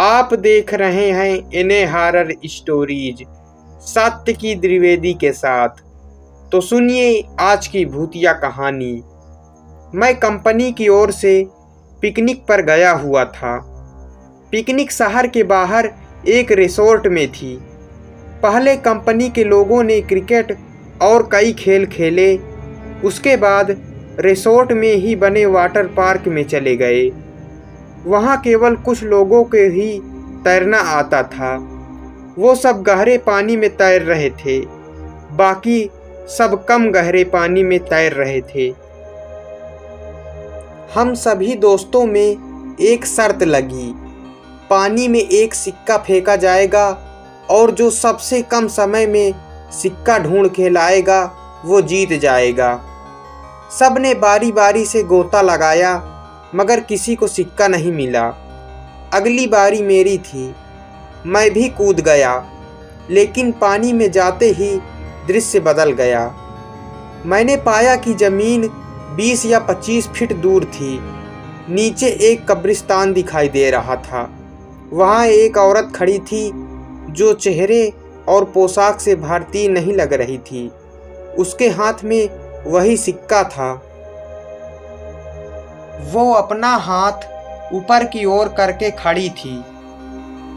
आप देख रहे हैं इन्हें हॉरर स्टोरीज सत्य की द्विवेदी के साथ। तो सुनिए आज की भूतिया कहानी। मैं कंपनी की ओर से पिकनिक पर गया हुआ था। पिकनिक शहर के बाहर एक रिसोर्ट में थी। पहले कंपनी के लोगों ने क्रिकेट और कई खेल खेले। उसके बाद रिसोर्ट में ही बने वाटर पार्क में चले गए। वहाँ केवल कुछ लोगों के ही तैरना आता था। वो सब गहरे पानी में तैर रहे थे, बाकी सब कम गहरे पानी में तैर रहे थे। हम सभी दोस्तों में एक शर्त लगी, पानी में एक सिक्का फेंका जाएगा और जो सबसे कम समय में सिक्का ढूंढ के लाएगा वो जीत जाएगा। सब ने बारी बारी से गोता लगाया मगर किसी को सिक्का नहीं मिला। अगली बारी मेरी थी। मैं भी कूद गया, लेकिन पानी में जाते ही दृश्य बदल गया। मैंने पाया कि ज़मीन 20 या 25 फीट दूर थी। नीचे एक कब्रिस्तान दिखाई दे रहा था। वहाँ एक औरत खड़ी थी जो चेहरे और पोशाक से भारतीय नहीं लग रही थी। उसके हाथ में वही सिक्का था। वो अपना हाथ ऊपर की ओर करके खड़ी थी।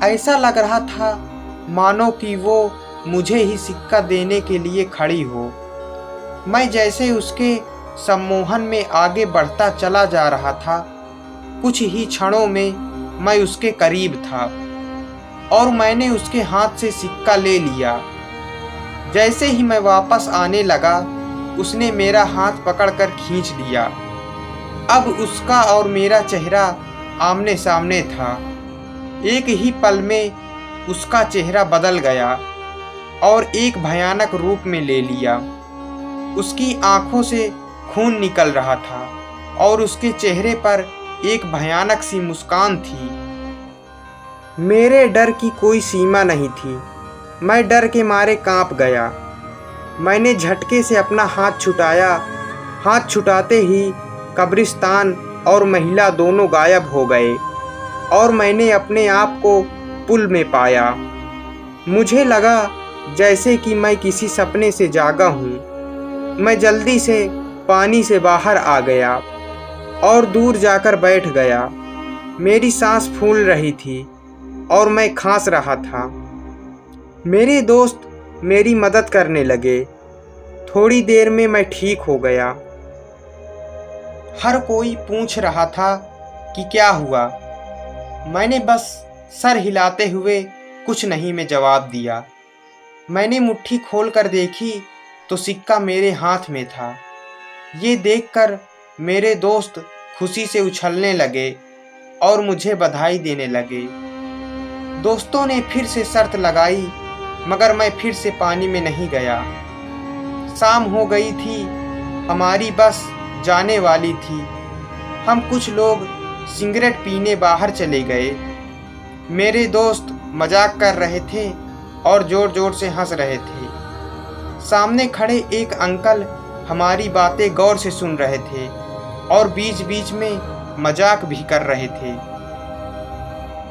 ऐसा लग रहा था मानो कि वो मुझे ही सिक्का देने के लिए खड़ी हो। मैं जैसे उसके सम्मोहन में आगे बढ़ता चला जा रहा था, कुछ ही क्षणों में मैं उसके करीब था और मैंने उसके हाथ से सिक्का ले लिया। जैसे ही मैं वापस आने लगा, उसने मेरा हाथ पकड़कर खींच लिया। अब उसका और मेरा चेहरा आमने सामने था। एक ही पल में उसका चेहरा बदल गया और एक भयानक रूप में ले लिया। उसकी आंखों से खून निकल रहा था और उसके चेहरे पर एक भयानक सी मुस्कान थी। मेरे डर की कोई सीमा नहीं थी। मैं डर के मारे कांप गया। मैंने झटके से अपना हाथ छुटाया। हाथ छुटाते ही कब्रिस्तान और महिला दोनों गायब हो गए और मैंने अपने आप को पुल में पाया। मुझे लगा जैसे कि मैं किसी सपने से जागा हूँ। मैं जल्दी से पानी से बाहर आ गया और दूर जाकर बैठ गया। मेरी सांस फूल रही थी और मैं खांस रहा था। मेरे दोस्त मेरी मदद करने लगे। थोड़ी देर में मैं ठीक हो गया। हर कोई पूछ रहा था कि क्या हुआ। मैंने बस सर हिलाते हुए कुछ नहीं में जवाब दिया। मैंने मुट्ठी खोलकर देखी तो सिक्का मेरे हाथ में था। ये देखकर मेरे दोस्त खुशी से उछलने लगे और मुझे बधाई देने लगे। दोस्तों ने फिर से शर्त लगाई मगर मैं फिर से पानी में नहीं गया। शाम हो गई थी। हमारी बस जाने वाली थी। हम कुछ लोग सिगरेट पीने बाहर चले गए। मेरे दोस्त मजाक कर रहे थे और ज़ोर ज़ोर से हंस रहे थे। सामने खड़े एक अंकल हमारी बातें गौर से सुन रहे थे और बीच बीच में मजाक भी कर रहे थे।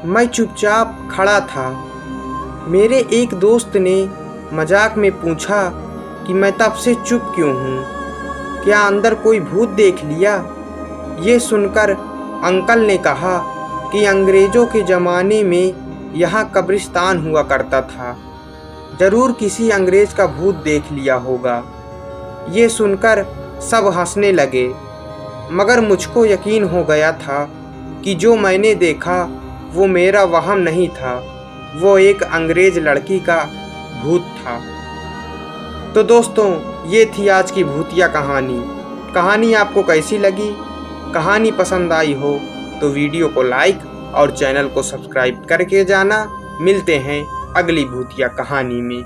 मैं चुपचाप खड़ा था। मेरे एक दोस्त ने मजाक में पूछा कि मैं तब से चुप क्यों हूँ, क्या अंदर कोई भूत देख लिया? ये सुनकर अंकल ने कहा कि अंग्रेज़ों के ज़माने में यहाँ कब्रिस्तान हुआ करता था। ज़रूर किसी अंग्रेज़ का भूत देख लिया होगा। ये सुनकर सब हंसने लगे मगर मुझको यकीन हो गया था कि जो मैंने देखा वो मेरा वहम नहीं था, वो एक अंग्रेज़ लड़की का भूत था। तो दोस्तों, ये थी आज की भूतिया कहानी। कहानी आपको कैसी लगी? कहानी पसंद आई हो तो वीडियो को लाइक और चैनल को सब्सक्राइब करके जाना। मिलते हैं अगली भूतिया कहानी में।